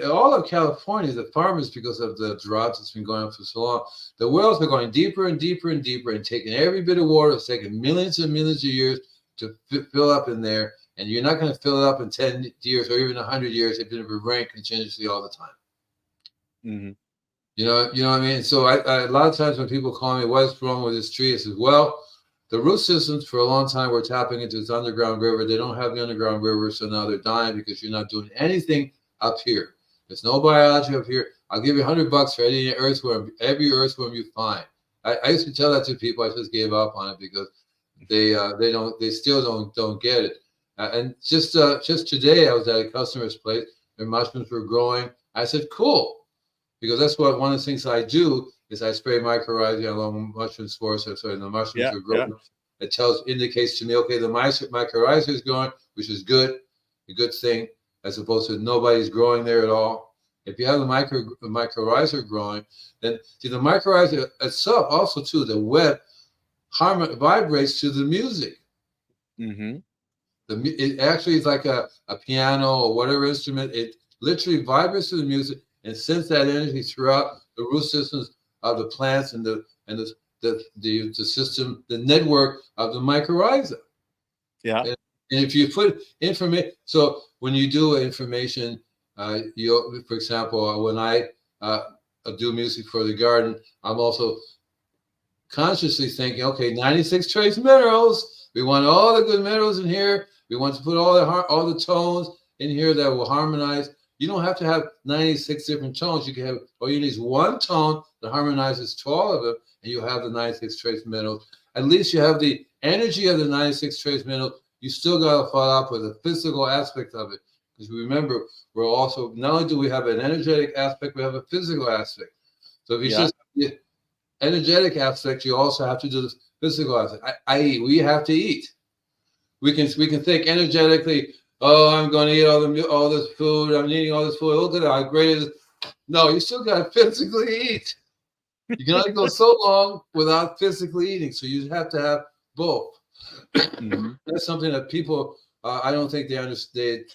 B: all of California, the farmers, because of the drought that's been going on for so long, the wells are going deeper and deeper and deeper and taking every bit of water. It's taking millions and millions of years to fill up in there, and you're not going to fill it up in 10 years or even 100 years if it rain continuously all the time.
A: Mm-hmm.
B: You know what I mean? So a lot of times when people call me, what's wrong with this tree? I says, well, the root systems for a long time were tapping into this underground river. They don't have the underground river, so now they're dying because you're not doing anything up here. There's no biology up here. I'll give you $100 for any earthworm, every earthworm you find. I used to tell that to people. I just gave up on it because they still don't get it. And just today, I was at a customer's place. Their mushrooms were growing. I said, cool. Because that's what one of the things I do is I spray mycorrhizae along mushroom spores, so the mushrooms are growing. Yeah. It indicates to me, okay, the mycorrhizae is growing, which is good, a good thing, as opposed to nobody's growing there at all. If you have the mycorrhizae growing, then see the mycorrhizae itself also too, the web vibrates to the music.
A: Mm-hmm.
B: It actually is like a piano or whatever instrument. It literally vibrates to the music and sends that energy throughout the root systems of the plants and the system, the network of the mycorrhiza.
A: Yeah.
B: And if you put information, so when you do information, for example, when I do music for the garden, I'm also consciously thinking, okay, 96 trace minerals. We want all the good minerals in here. We want to put all the tones in here that will harmonize. You don't have to have 96 different tones. You can have, all you need is one tone that harmonizes to all of them, and you have the 96 trace minerals. At least you have the energy of the 96 trace minerals. You still got to follow up with a physical aspect of it. Because remember, we're also, not only do we have an energetic aspect, we have a physical aspect. So if you just the energetic aspect, you also have to do the physical aspect. I.e., we have to eat. We can think energetically. Oh, I'm going to eat all this food. I'm eating all this food. Look at how great it is. No, you still got to physically eat. You can only go so long without physically eating. So you have to have both. Mm-hmm. That's something that people, I don't think they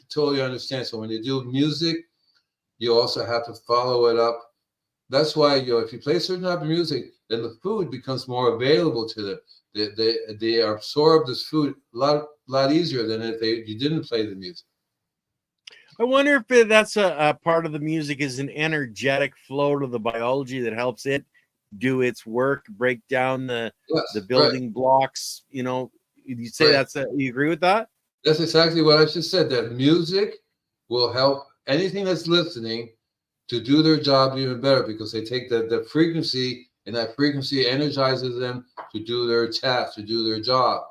B: totally understand. So when you do music, you also have to follow it up. That's why if you play certain type of music, then the food becomes more available to them. They absorb this food a lot easier than if you didn't play the music.
A: I wonder if that's a part of the music is an energetic flow to the biology that helps it do its work, break down the building blocks. You say you agree with that?
B: That's exactly what I just said. That music will help anything that's listening to do their job even better because they take the frequency, and that frequency energizes them to do their task, to do their job.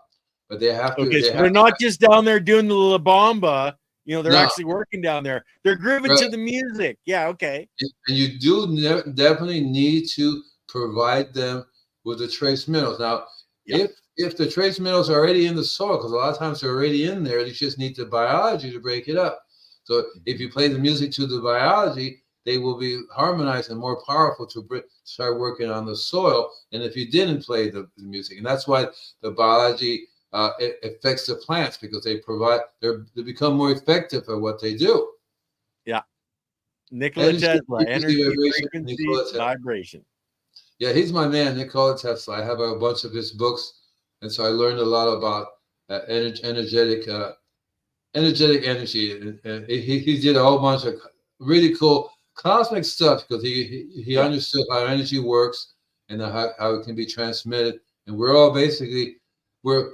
B: But they have to.
A: Okay, so they're not just down there doing the La Bamba. They're actually working down there. They're grooving to the music. Yeah, okay.
B: And you do definitely need to provide them with the trace minerals. Now, if the trace minerals are already in the soil, because a lot of times they're already in there, you just need the biology to break it up. So if you play the music to the biology, they will be harmonized and more powerful to start working on the soil. And if you didn't play the music, and that's why the biology it affects the plants because they become more effective at what they do.
A: Yeah. Nikola Tesla, energy, frequency, vibration.
B: Yeah, he's my man, Nikola Tesla. I have a bunch of his books, and so I learned a lot about energetic energy. And he did a whole bunch of really cool cosmic stuff because he understood how energy works and how it can be transmitted. And we're all basically human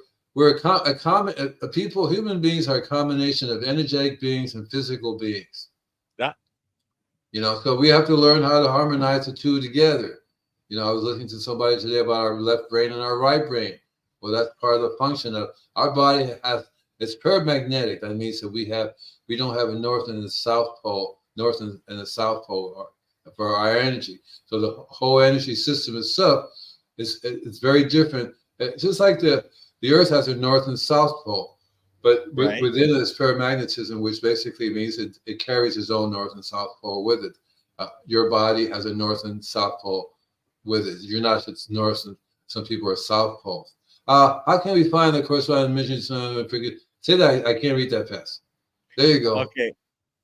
B: beings are a combination of energetic beings and physical beings.
A: Yeah.
B: So we have to learn how to harmonize the two together. I was listening to somebody today about our left brain and our right brain. Well, that's part of the function of our body it's paramagnetic. That means that we don't have a north and a south pole, north and a south pole. for our energy. So the whole energy system itself is very different. It's just like the Earth has a north and south pole, but
A: Right.
B: within it is paramagnetism, which basically means it carries its own north and south pole with it. Your body has a north and south pole with it. You're not just north, and some people are south poles. How can we find the corresponding emissions? Say that I can't read that fast. There you go.
A: Okay.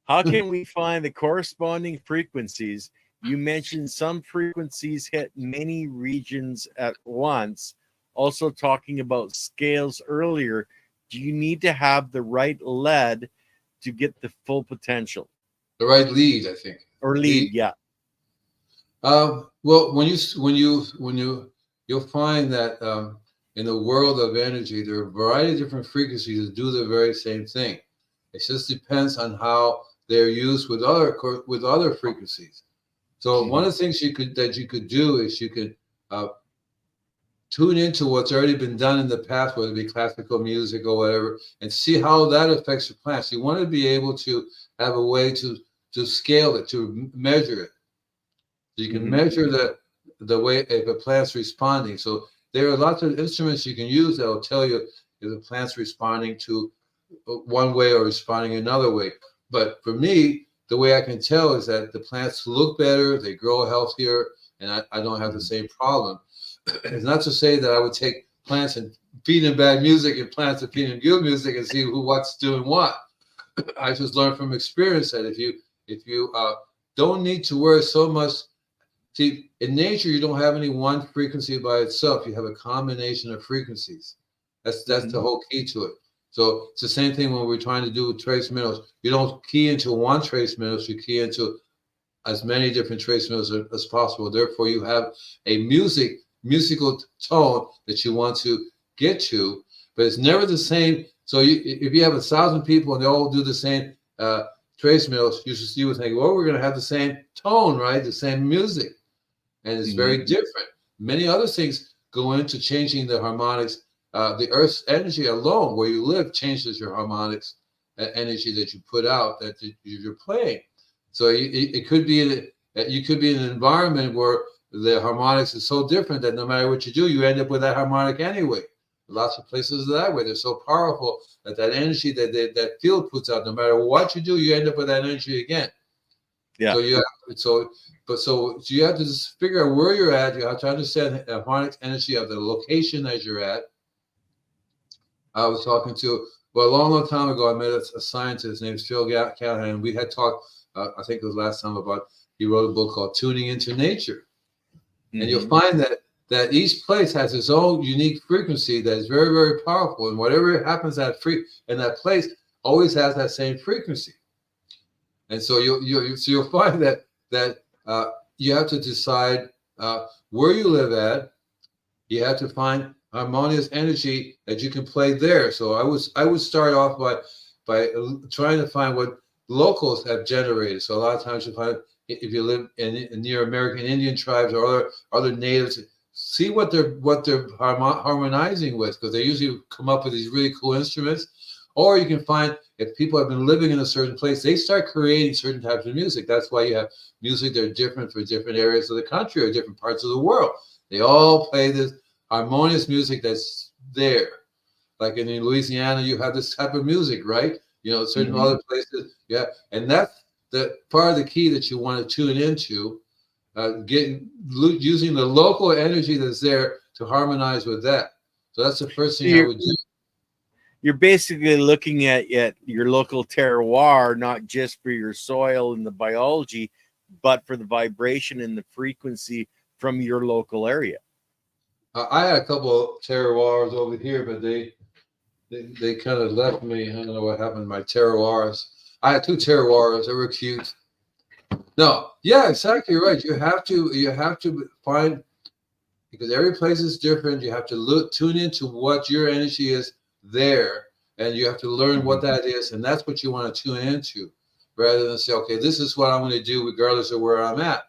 A: How can we find the corresponding frequencies? You mentioned some frequencies hit many regions at once. Also, talking about scales earlier, do you need to have the right lead to get the full potential?
B: The right lead, I think.
A: Or lead, yeah.
B: Well, you'll find that in the world of energy, there are a variety of different frequencies that do the very same thing. It just depends on how they're used with other frequencies. So one of the things you could do is you could tune into what's already been done in the past, whether it be classical music or whatever, and see how that affects your plants. You want to be able to have a way to scale it, to measure it. So you can measure the way if a plant's responding. So there are lots of instruments you can use that will tell you if the plant's responding to one way or responding another way. But for me, the way I can tell is that the plants look better, they grow healthier, and I don't have the same problem. It's not to say that I would take plants and feed them bad music and plants and feed them good music and see what's doing what. I just learned from experience that if you don't need to worry so much. See, in nature, you don't have any one frequency by itself. You have a combination of frequencies. That's the whole key to it. So it's the same thing when we're trying to do trace minerals. You don't key into one trace minerals, you key into as many different trace minerals as possible. Therefore, you have a musical tone that you want to get to, but it's never the same. So if you have 1,000 people and they all do the same trace minerals, you would think, well, we're going to have the same tone, right? The same music. And it's very different. Many other things go into changing the harmonics. The Earth's energy alone, where you live, changes your harmonics, energy that you put out that you're playing. So it could be you could be in an environment where the harmonics is so different that no matter what you do, you end up with that harmonic anyway. Lots of places are that way. They're so powerful that energy that field puts out, no matter what you do, you end up with that energy again.
A: Yeah.
B: So you have to just figure out where you're at. You have to understand the harmonic energy of the location that you're at. I was talking to, a long time ago, I met a scientist named Phil Callahan, and we had talked, I think it was last time, about, he wrote a book called Tuning into Nature. And you'll find that each place has its own unique frequency that is very, very powerful. And whatever happens in that place always has that same frequency. And so you'll find that you have to decide where you live at. You have to find harmonious energy that you can play there. So I would start off by trying to find what locals have generated. So a lot of times you find, if you live near American Indian tribes or other natives, see what they're harmonizing with, because they usually come up with these really cool instruments. Or you can find, if people have been living in a certain place, they start creating certain types of music. That's why you have music that are different for different areas of the country or different parts of the world. They all play this harmonious music that's there. Like in Louisiana, you have this type of music, right? Certain other places, yeah. And that's the part of the key that you want to tune into, using the local energy that's there to harmonize with that. So that's the first thing I would do.
A: You're basically looking at your local terroir, not just for your soil and the biology, but for the vibration and the frequency from your local area.
B: I had a couple of terroirs over here, but they kind of left me. I don't know what happened to my terroirs. I had 2 terroirs. They were cute. No, yeah, exactly right. You have to find, because every place is different. You have to tune into what your energy is there, and you have to learn what that is, and that's what you want to tune into, rather than say, okay, this is what I'm going to do regardless of where I'm at.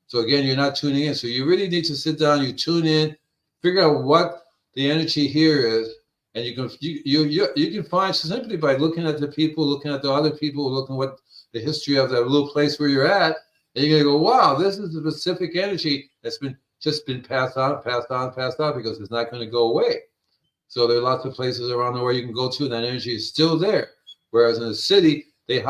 B: So again, you're not tuning in. So you really need to sit down, you tune in, figure out what the energy here is, and you can find simply by looking at the people, looking at the other people, looking what the history of that little place where you're at. And you're gonna go, wow, this is a specific energy that's been passed on, passed on, passed on, because it's not going to go away. So there are lots of places around the world you can go to, and that energy is still there. Whereas in the city, the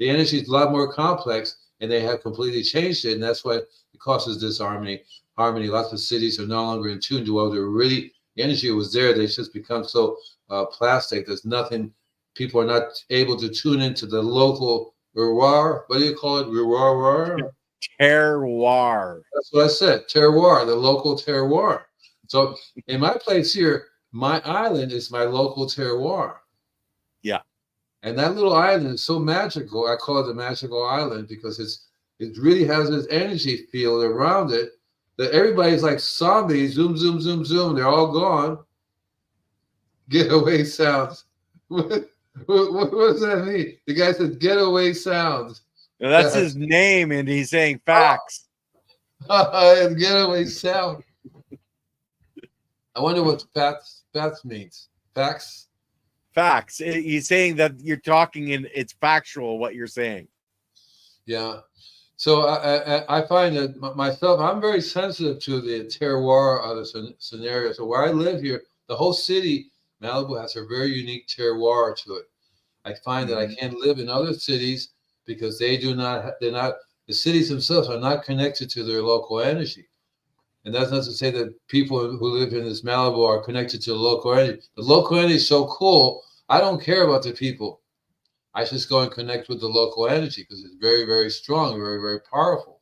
B: energy is a lot more complex, and they have completely changed it, and that's why it causes disharmony. Lots of cities are no longer in tune to what they're really. The energy was there. They just become so plastic. There's nothing. People are not able to tune into the local terroir. What do you call it? Terroir.
A: Terroir.
B: That's what I said. Terroir, the local terroir. So in my place here, my island is my local terroir.
A: Yeah.
B: And that little island is so magical. I call it the magical island because it really has this energy field around it that everybody's like zombies. Zoom, zoom, zoom, zoom. They're all gone. Getaway sounds. What does that mean? The guy said getaway sounds.
A: Now, that's his name, and he's saying facts.
B: Getaway sound. I wonder what facts means. Facts?
A: Facts. He's saying that you're talking and it's factual what you're saying.
B: Yeah. So I find that myself, I'm very sensitive to the terroir of the scenario. So where I live here, the whole city, Malibu, has a very unique terroir to it. I find that I can't live in other cities because the cities themselves are not connected to their local energy. And that's not to say that people who live in this Malibu are connected to the local energy. The local energy is so cool. I don't care about the people. I just go and connect with the local energy because it's very, very strong, very, very powerful.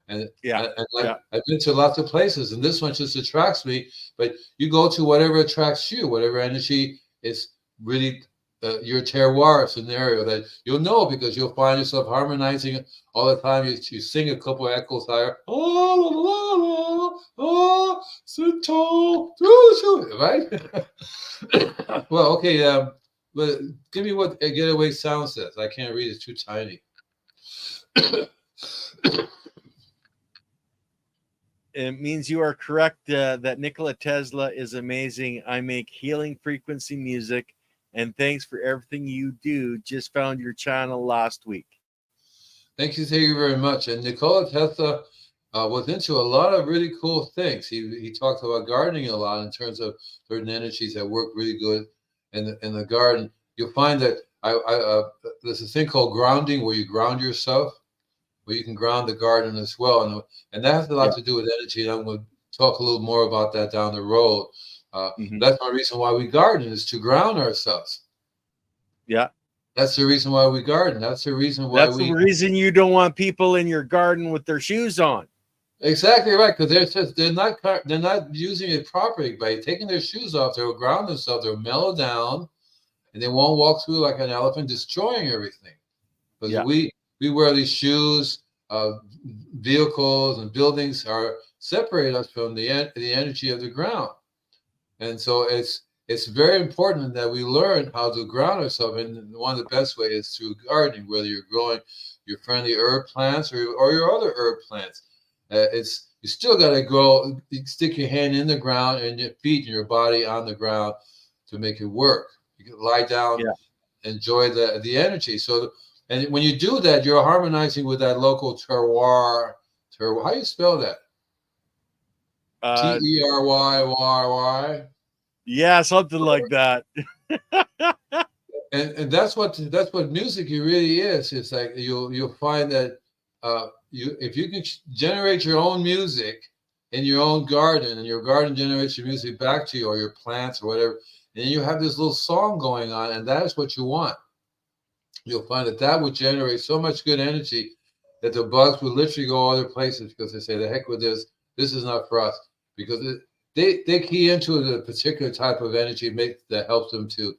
B: And I've been to lots of places, and this one just attracts me. But you go to whatever attracts you, whatever energy is really your terroir scenario that you'll know, because you'll find yourself harmonizing all the time. You sing a couple of echoes higher. Right? Well, okay. But give me what a getaway sound says. I can't read; it's too tiny.
A: It means you are correct that Nikola Tesla is amazing. I make healing frequency music, and thanks for everything you do. Just found your channel last week.
B: Thank you very much. And Nikola Tesla was into a lot of really cool things. He talks about gardening a lot in terms of certain energies that work really good in the garden. You'll find that there's a thing called grounding, where you ground yourself, where you can ground the garden as well, and that has a lot to do with energy. And I'm going to talk a little more about that down the road. That's one reason why we garden, is to ground ourselves.
A: Yeah.
B: That's the reason why we garden. That's the reason why
A: the reason you don't want people in your garden with their shoes on.
B: Exactly right, because they're not using it properly. By taking their shoes off, they'll ground themselves, they'll mellow down, and they won't walk through like an elephant, destroying everything. Because we wear these shoes, vehicles and buildings are separate us from the energy of the ground, and so it's very important that we learn how to ground ourselves. And one of the best ways is through gardening, whether you're growing your friendly herb plants or your other herb plants. You still got to stick your hand in the ground and your feet and your body on the ground to make it work. You can lie down, enjoy the energy. So, and when you do that, you're harmonizing with that local terroir. How do you spell that? Terroy.
A: Yeah, something like that.
B: And that's what music really is. It's like you'll find that if you can generate your own music in your own garden, and your garden generates your music back to you, or your plants or whatever, and you have this little song going on, and that is what you want. You'll find that would generate so much good energy that the bugs will literally go other places, because they say, the heck with this. This is not for us, because they key into a particular type of energy that helps them to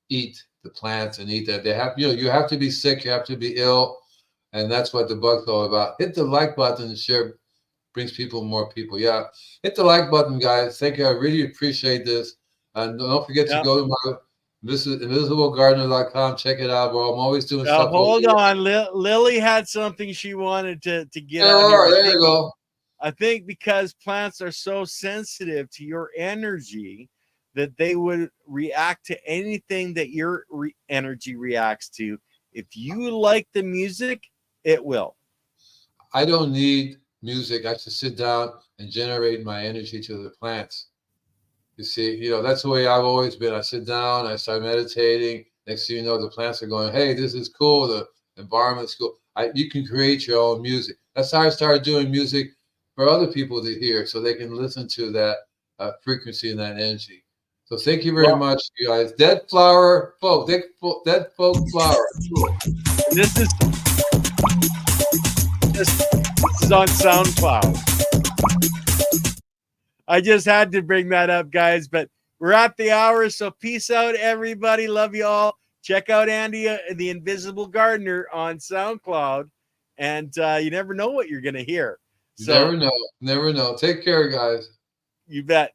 B: eat the plants and eat that. They have, you have to be sick, you have to be ill, and that's what the bug's all about. Hit the like button and share, brings more people. Yeah, hit the like button, guys. Thank you. I really appreciate this. And don't forget to go to my invisiblegardener.com. Check it out, bro. I'm always doing stuff.
A: Hold on. Lily had something she wanted to get
B: on here. There you go.
A: I think because plants are so sensitive to your energy that they would react to anything that your energy reacts to. If you like the music, it will.
B: I don't need music. I just sit down and generate my energy to the plants. You see, that's the way I've always been. I sit down, I start meditating. Next thing you know, the plants are going, hey, this is cool. The environment's cool. You can create your own music. That's how I started doing music for other people to hear so they can listen to that frequency and that energy. So thank you very much, you guys. Dead folk flower.
A: This is on SoundCloud. I just had to bring that up, guys, but we're at the hour, so peace out, everybody. Love you all. Check out Andy, the Invisible Gardener, on SoundCloud, and you never know what you're going to hear.
B: So, never know. Take care, guys.
A: You bet.